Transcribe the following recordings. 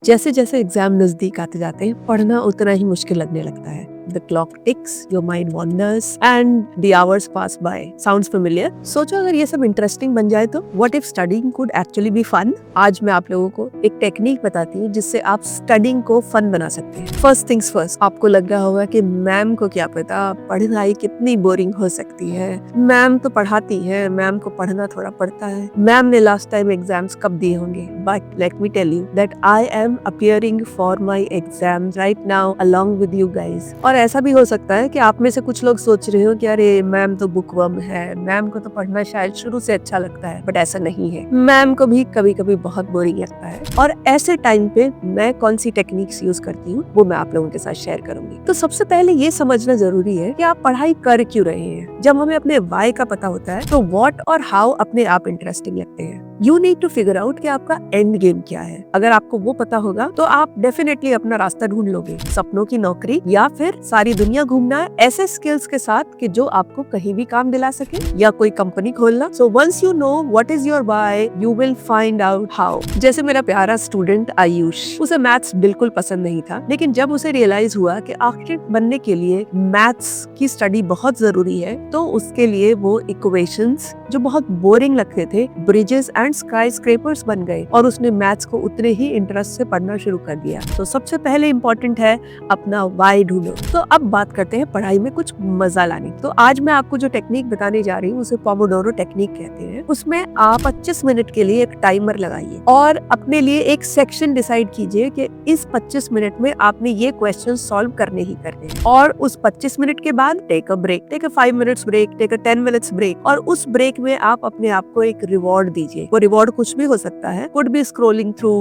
जैसे जैसे एग्जाम नजदीक आते जाते हैं पढ़ना उतना ही मुश्किल लगने लगता है। The clock ticks, your mind wanders, and the hours pass by. Sounds familiar? सोचो अगर ये सब इंटरेस्टिंग बन जाए तो what if studying could actually be fun? आज मैं आप लोगों को एक टेक्निक बताती हूँ जिससे आप स्टडिंग को फन बना सकते हैं। फर्स्ट थिंग्स फर्स्ट, आपको लग रहा होगा कि मैम को क्या पता पढ़ाई कितनी बोरिंग हो सकती है। मैम तो पढ़ाती है, मैम को पढ़ना थोड़ा पड़ता है। मैम ने लास्ट टाइम एग्जाम्स कब दिए होंगे? But let me tell you that I am appearing for my exam right now along with you guys. और ऐसा भी हो सकता है कि आप में से कुछ लोग सोच रहे हो कि अरे मैम तो बुकवर्म है, मैम को तो पढ़ना शायद शुरू से अच्छा लगता है, बट ऐसा नहीं है। मैम को भी कभी कभी बहुत बोरिंग लगता है। और ऐसे टाइम पे मैं कौन सी टेक्निक्स यूज करती हूँ वो मैं आप लोगों के साथ शेयर करूंगी। तो सबसे पहले ये समझना जरूरी है कि आप पढ़ाई कर क्यों रहे हैं। जब हमें अपने वाई का पता होता है तो व्हाट और हाउ अपने आप इंटरेस्टिंग लगते हैं। You need to figure out कि आपका एंड गेम क्या है। अगर आपको वो पता होगा तो आप डेफिनेटली अपना रास्ता ढूंढ लोगे। सपनों की नौकरी या फिर सारी दुनिया घूमना ऐसे स्किल्स के साथ कि जो आपको कहीं भी काम दिला सके, या कोई कंपनी खोलना। So once you know what is your why you will find out how. जैसे मेरा प्यारा स्टूडेंट आयुष, उसे मैथ्स बिल्कुल पसंद नहीं था, लेकिन जब उसे रियलाइज हुआ कि आर्किटेक्ट बनने के लिए मैथ्स की स्टडी बहुत जरूरी है तो उसके लिए वो इक्वेशंस जो बहुत बोरिंग लगते थे, ब्रिजेस एंड स्काई स्क्रेपर्स बन गए और उसने मैथ्स को उतने ही इंटरेस्ट से पढ़ना शुरू कर दिया। तो सबसे पहले इम्पोर्टेंट है अपना वाई ढूंढो। तो अब बात करते हैं पढ़ाई में कुछ मजा लाने। तो आज मैं आपको जो टेक्निक बताने जा रही हूँ उसे पोमोडोरो टेक्निक कहते हैं। उसमें आप 25 मिनट के लिए एक टाइमर लगाइए और अपने लिए एक सेक्शन डिसाइड कीजिए कि इस 25 मिनट में आपने ये क्वेश्चन सॉल्व करने ही करने हैं। और उस 25 मिनट के बाद take a break, take a 5 minutes break, take a 10 minutes break, और उस ब्रेक में आप अपने आप को एक रिवॉर्ड दीजिए। वो रिवॉर्ड कुछ भी हो सकता है, could be scrolling through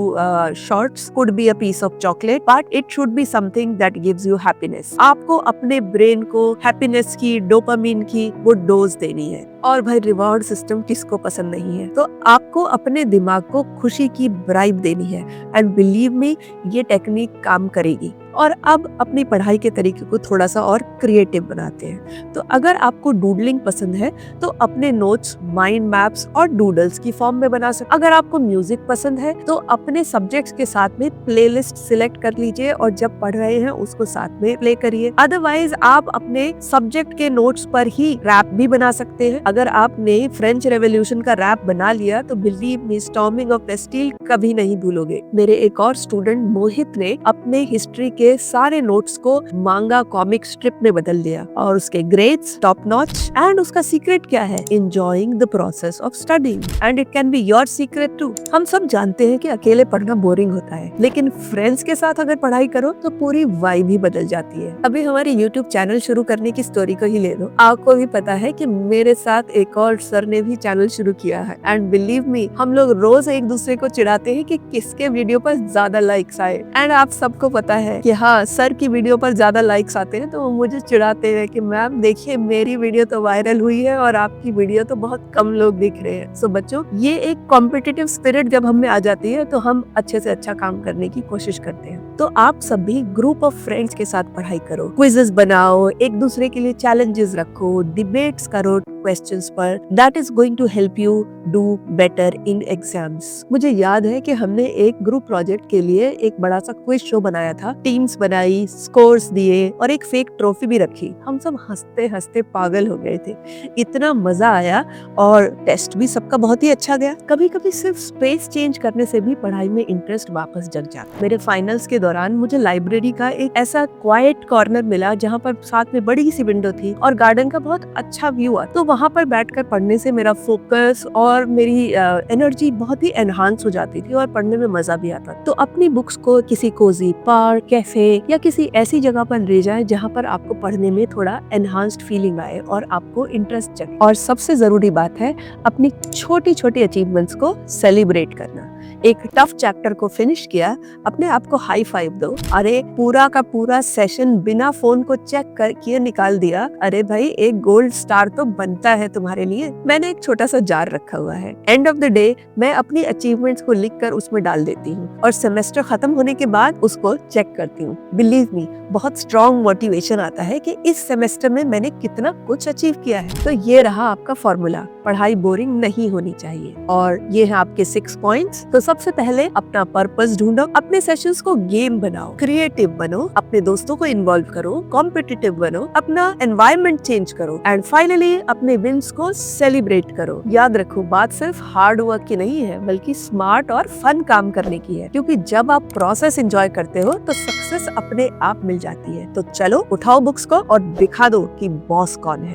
shorts, could be a piece of chocolate, but it should be something that gives you happiness. आपको अपने ब्रेन को हैप्पीनेस की, डोपामिन की वो डोज देनी है। और भाई रिवॉर्ड सिस्टम किसको पसंद नहीं है। तो आपको अपने दिमाग को खुशी की ब्राइब देनी है एंड बिलीव मी ये टेक्निक काम करेगी। और अब अपनी पढ़ाई के तरीके को थोड़ा सा और क्रिएटिव बनाते हैं। तो अगर आपको डूडलिंग पसंद है तो अपने नोट्स माइंड मैप्स और डूडल्स की फॉर्म में बना सकते। अगर आपको म्यूजिक पसंद है तो अपने सब्जेक्ट्स के साथ में प्लेलिस्ट सिलेक्ट कर लीजिए और जब पढ़ रहे हैं उसको साथ में प्ले करिए। अदरवाइज आप अपने सब्जेक्ट के नोट्स पर ही रैप भी बना सकते हैं। अगर आपने फ्रेंच रेवोल्यूशन का रैप बना लिया तो believe me storming of Bastille कभी नहीं भूलोगे। मेरे एक और स्टूडेंट मोहित ने अपने हिस्ट्री के सारे नोट्स को मांगा कॉमिक स्ट्रिप में बदल दिया और उसके ग्रेड्स टॉप नॉच। एंड उसका सीक्रेट क्या है? Enjoying the process of studying and it can be your secret too. हम सब जानते हैं कि अकेले पढ़ना बोरिंग होता है, लेकिन फ्रेंड्स के साथ अगर पढ़ाई करो तो पूरी वाइब भी बदल जाती है। अभी हमारे यूट्यूब चैनल शुरू करने की स्टोरी को ही ले लो। आपको भी पता है कि मेरे साथ एक और सर ने भी चैनल शुरू किया है एंड बिलीव मी हम लोग रोज एक दूसरे को चिढ़ाते हैं कि किसके वीडियो पर ज्यादा लाइक्स आए। एंड आप सबको पता है कि हाँ, सर की वीडियो पर ज्यादा लाइक्स आते हैं तो वो मुझे चिढ़ाते हैं कि मैम देखिए मेरी वीडियो तो वायरल हुई है और आपकी वीडियो तो बहुत कम लोग दिख रहे हैं। सो बच्चों, ये एक कॉम्पिटिटिव स्पिरिट जब हमें आ जाती है तो हम अच्छे से अच्छा काम करने की कोशिश करते हैं। तो आप सब भी ग्रुप ऑफ फ्रेंड्स के साथ पढ़ाई करो, क्विजेस बनाओ, एक दूसरे के लिए चैलेंजेस रखो, डिबेट्स करो क्वेश्चंस पर। That is going to help you do better in exams. मुझे याद है कि हमने एक ग्रुप प्रोजेक्ट के लिए एक बड़ा सा क्विज शो बनाया था, टीम्स बनाई, स्कोर्स दिए और एक फेक ट्रॉफी भी रखी। हम सब हंसते हंसते पागल हो गए थे, इतना मजा आया और टेस्ट भी सबका बहुत ही अच्छा गया। कभी कभी सिर्फ स्पेस चेंज करने से भी पढ़ाई में इंटरेस्ट वापस जग जाता। मेरे फाइनल्स के दौरान मुझे लाइब्रेरी का एक ऐसा क्वाइट कॉर्नर मिला जहाँ पर साथ में बड़ी सी विंडो थी और गार्डन का बहुत अच्छा व्यू आ। तो वहाँ पर बैठकर पढ़ने से मेरा फोकस और मेरी एनर्जी बहुत ही एनहांस हो जाती थी और पढ़ने में मजा भी आता। तो अपनी बुक्स को किसी कोजी पार्क, कैफे या किसी ऐसी जगह पर ले जाएं जहाँ पर आपको पढ़ने में थोड़ा एनहांस्ड फीलिंग आए और आपको इंटरेस्ट जगे। और सबसे जरूरी बात है अपनी छोटी छोटी अचीवमेंट्स को सेलिब्रेट करना। एक टफ चैप्टर को फिनिश किया, अपने आप को हाई फाइव दो। अरे पूरा का पूरा सेशन बिना फोन को चेक कर किए निकाल दिया, अरे भाई एक गोल्ड स्टार तो बनता है तुम्हारे लिए। मैंने एक छोटा सा जार रखा हुआ है, एंड ऑफ द डे मैं अपनी अचीवमेंट्स को लिखकर उसमें डाल देती हूँ और सेमेस्टर खत्म होने के बाद उसको चेक करती हूँ। बिलीव मी बहुत स्ट्रॉन्ग मोटिवेशन आता है कि इस सेमेस्टर में मैंने कितना कुछ अचीव किया है। तो ये रहा आपका फॉर्मूला, पढ़ाई बोरिंग नहीं होनी चाहिए। और ये है आपके 6 पॉइंट्स। तो सबसे पहले अपना पर्पस ढूंढो, अपने सेशंस को गेम बनाओ, क्रिएटिव बनो, अपने दोस्तों को इन्वॉल्व करो, कॉम्पिटिटिव बनो, अपना एनवायरनमेंट चेंज करो एंड फाइनली अपने विन्स को सेलिब्रेट करो। याद रखो, बात सिर्फ हार्ड वर्क की नहीं है बल्कि स्मार्ट और फन काम करने की है, क्योंकि जब आप प्रोसेस एंजॉय करते हो तो सक्सेस अपने आप मिल जाती है। तो चलो उठाओ बुक्स को और दिखा दो कि बॉस कौन है।